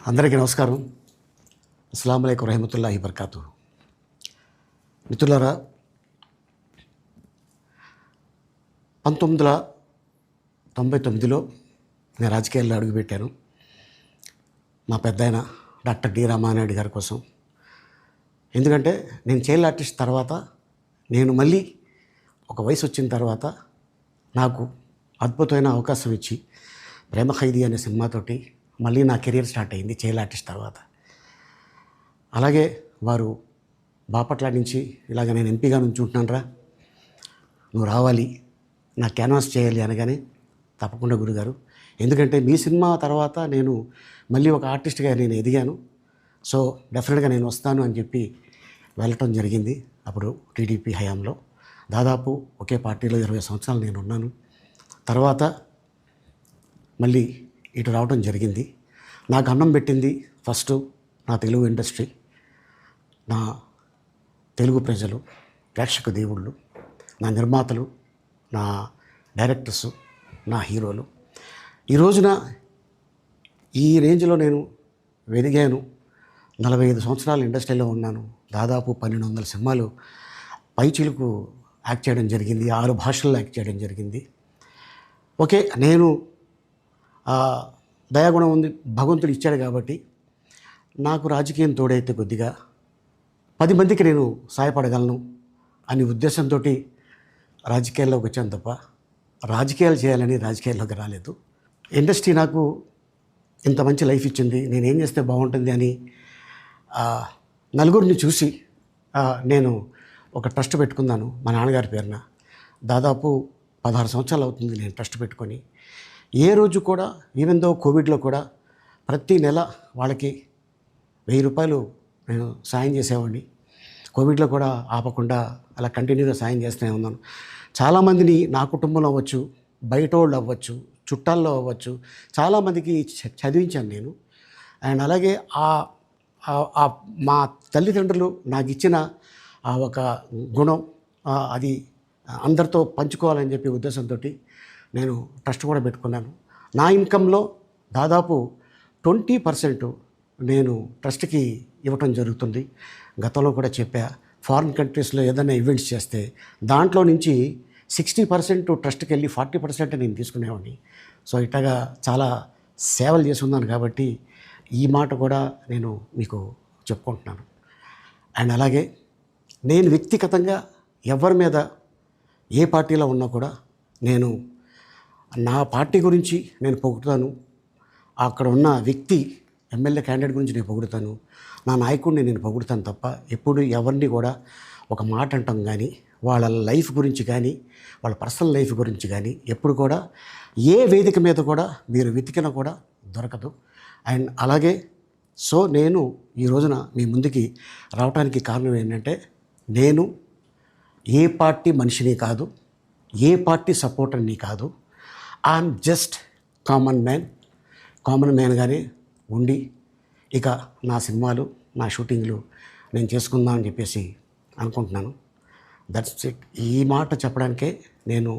అందరికీ నమస్కారం. అస్సలాము అలైకుం రహమతుల్లాహి బర్కాతు. మిత్రులారా, 1999లో నేను రాజకీయాల్లో అడుగుపెట్టాను. మా పెద్దాయన డాక్టర్ డి రామానాయుడు గారి కోసం. ఎందుకంటే నేను చైల్డ్ ఆర్టిస్ట్ తర్వాత నేను మళ్ళీ ఒక వయసు వచ్చిన తర్వాత నాకు అద్భుతమైన అవకాశం ఇచ్చి ప్రేమ ఖైదీ అనే సినిమాతోటి మళ్ళీ నా కెరీర్ స్టార్ట్ అయింది చైల్డ్ ఆర్టిస్ట్ తర్వాత. అలాగే వారు బాపట్ల నుంచి ఇలాగ నేను ఎంపీగా నుంచుంటున్నాను రా, నువ్వు రావాలి, నా క్యాన్వాస్ చేయాలి అనగానే తప్పకుండా గురుగారు, ఎందుకంటే మీ సినిమా తర్వాత నేను మళ్ళీ ఒక ఆర్టిస్ట్గా నేను ఎదిగాను, సో డెఫినెట్గా నేను వస్తాను అని చెప్పి వెళ్ళటం జరిగింది. అప్పుడు టీడీపీ హయాంలో దాదాపు ఒకే పార్టీలో 20 సంవత్సరాలు నేను ఉన్నాను. తర్వాత మళ్ళీ ఇటు రావడం జరిగింది. నాకు అన్నం పెట్టింది ఫస్ట్ నా తెలుగు ఇండస్ట్రీ, నా తెలుగు ప్రజలు, ప్రేక్షక దేవుళ్ళు, నా నిర్మాతలు, నా డైరెక్టర్సు, నా హీరోలు. ఈ రోజున ఈ రేంజ్లో నేను ఎదిగాను. 45 సంవత్సరాలు ఇండస్ట్రీలో ఉన్నాను. దాదాపు 1200 సినిమాలు పైచిలుకు యాక్ట్ చేయడం జరిగింది. 6 భాషల్లో యాక్ట్ చేయడం జరిగింది. ఓకే, నేను దయాగుణం ఉంది, భగవంతుడు ఇచ్చాడు కాబట్టి నాకు రాజకీయం తోడైతే కొద్దిగా 10 మందికి నేను సహాయపడగలను అనే ఉద్దేశంతో రాజకీయాల్లోకి వచ్చాను తప్ప రాజకీయాలు చేయాలని రాజకీయాల్లోకి రాలేదు. ఇండస్ట్రీ నాకు ఇంత మంచి లైఫ్ ఇచ్చింది, నేనేం చేస్తే బాగుంటుంది అని నలుగురిని చూసి నేను ఒక ట్రస్ట్ పెట్టుకున్నాను మా నాన్నగారి పేరున. దాదాపు 16 సంవత్సరాలు అవుతుంది నేను ట్రస్ట్ పెట్టుకొని. ఏ రోజు కూడా, ఈవెన్ దో కోవిడ్లో కూడా ప్రతి నెల వాళ్ళకి 1000 రూపాయలు నేను సాయం చేసేవాడిని. కోవిడ్లో కూడా ఆపకుండా అలా కంటిన్యూగా సాయం చేస్తూనే ఉన్నాను. చాలామందిని నా కుటుంబంలో అవ్వచ్చు, బయట వాళ్ళు అవ్వచ్చు, చుట్టాల్లో అవ్వచ్చు, చాలామందికి చదివించాను నేను. అండ్ అలాగే మా తల్లిదండ్రులు నాకు ఇచ్చిన ఒక గుణం అది అందరితో పంచుకోవాలని చెప్పి ఉద్దేశంతో నేను ట్రస్ట్ కూడా పెట్టుకున్నాను. నా ఇన్కంలో దాదాపు 20% నేను ట్రస్ట్కి ఇవ్వటం జరుగుతుంది. గతంలో కూడా చెప్పా, ఫారిన్ కంట్రీస్లో ఏదైనా ఈవెంట్స్ చేస్తే దాంట్లో నుంచి 60% ట్రస్ట్కి వెళ్ళి 40% నేను తీసుకునేవాడిని. సో ఇట్లాగా చాలా సేవలు చేసి ఉన్నాను కాబట్టి ఈ మాట కూడా నేను మీకు చెప్పుకుంటున్నాను. అండ్ అలాగే నేను వ్యక్తిగతంగా ఎవరి మీద ఏ పార్టీలో ఉన్నా కూడా నేను నా పార్టీ గురించి నేను పొగుడుతాను, అక్కడ ఉన్న వ్యక్తి ఎమ్మెల్యే క్యాండిడేట్ గురించి నేను పొగుడుతాను, నా నాయకుడిని నేను పొగుడుతాను తప్ప ఎప్పుడు ఎవరిని కూడా ఒక మాట అంటాం కానీ వాళ్ళ లైఫ్ గురించి కానీ వాళ్ళ పర్సనల్ లైఫ్ గురించి కానీ ఎప్పుడు కూడా ఏ వేదిక మీద కూడా మీరు వెతికినా కూడా దొరకదు. అండ్ అలాగే సో నేను ఈ రోజున మీ ముందుకి రావడానికి కారణం ఏంటంటే, నేను ఏ పార్టీ మనిషిని కాదు, ఏ పార్టీ సపోర్టర్ని కాదు, ఐఎమ్ జస్ట్ కామన్ మ్యాన్గానే ఉండి ఇక నా సినిమాలు, నా షూటింగ్లు నేను చేసుకుందామని చెప్పేసి అనుకుంటున్నాను. That's it. ఈ మాట చెప్పడానికే నేను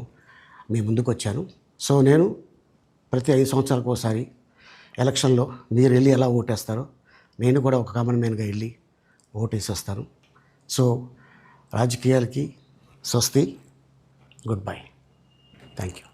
మీ ముందుకు వచ్చాను. సో నేను ప్రతి 5 సంవత్సరాలకు ఒకసారి ఎలక్షన్లో మీరు వెళ్ళి ఎలా ఓటేస్తారో నేను కూడా ఒక కామన్ మ్యాన్గా వెళ్ళి ఓటేసి వస్తాను. సో రాజకీయాలకి స్వస్తి, గుడ్ బై, థ్యాంక్ యూ.